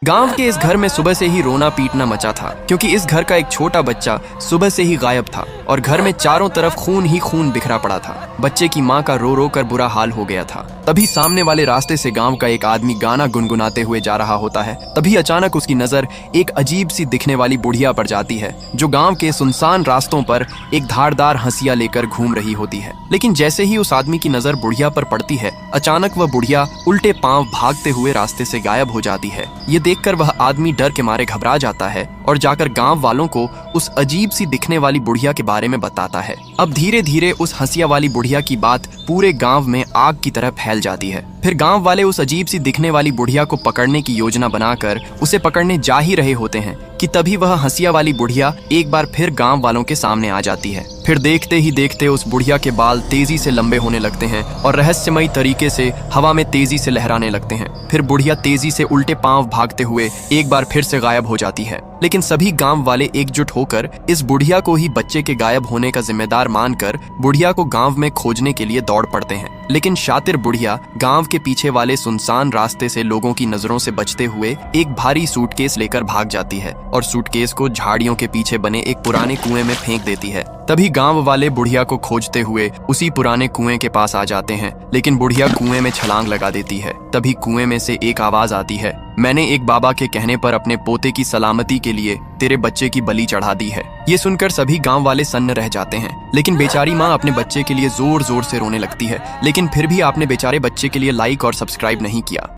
गांव के इस घर में सुबह से ही रोना पीटना मचा था, क्योंकि इस घर का एक छोटा बच्चा सुबह से ही गायब था और घर में चारों तरफ खून ही खून बिखरा पड़ा था। बच्चे की माँ का रो रो कर बुरा हाल हो गया था। तभी सामने वाले रास्ते से गांव का एक आदमी गाना गुनगुनाते हुए जा रहा होता है। तभी अचानक उसकी नजर एक अजीब सी दिखने वाली बुढ़िया पर जाती है, जो गांव के सुनसान रास्तों पर एक धारदार हंसिया लेकर घूम रही होती है। लेकिन जैसे ही उस आदमी की नजर बुढ़िया पर पड़ती है, अचानक वह बुढ़िया उल्टे पांव भागते हुए रास्ते से गायब हो जाती है। ये देखकर वह आदमी डर के मारे घबरा जाता है और जाकर गांव वालों को उस अजीब सी दिखने वाली बुढ़िया के बारे में बताता है। अब धीरे धीरे उस हंसिया वाली बुढ़िया की बात पूरे गांव में आग की तरह फैल जाती है। फिर गांव वाले उस अजीब सी दिखने वाली बुढ़िया को पकड़ने की योजना बनाकर उसे पकड़ने जा ही रहे होते हैं कि तभी वह हंसिया वाली बुढ़िया एक बार फिर गांव वालों के सामने आ जाती है। फिर देखते ही देखते उस बुढ़िया के बाल तेजी से लंबे होने लगते हैं और रहस्यमयी तरीके से हवा में तेजी से लहराने लगते हैं। फिर बुढ़िया तेजी से उल्टे पांव भागते हुए एक बार फिर से गायब हो जाती है। लेकिन सभी गांव वाले एकजुट होकर इस बुढ़िया को ही बच्चे के गायब होने का जिम्मेदार मानकर बुढ़िया को गांव में खोजने के लिए दौड़ पड़ते हैं। लेकिन शातिर बुढ़िया गांव के पीछे वाले सुनसान रास्ते से लोगों की नजरों से बचते हुए एक भारी सूटकेस लेकर भाग जाती है और सूटकेस को झाड़ियों के पीछे बने एक पुराने कुएं में फेंक देती है। तभी गांव वाले बुढ़िया को खोजते हुए उसी पुराने कुएं के पास आ जाते हैं, लेकिन बुढ़िया कुएं में छलांग लगा देती है। तभी कुएं में से एक आवाज आती है, मैंने एक बाबा के कहने पर अपने पोते की सलामती के लिए तेरे बच्चे की बलि चढ़ा दी है। ये सुनकर सभी गांव वाले सन्न रह जाते हैं, लेकिन बेचारी माँ अपने बच्चे के लिए जोर जोर से रोने लगती है। लेकिन फिर भी आपने बेचारे बच्चे के लिए लाइक और सब्सक्राइब नहीं किया।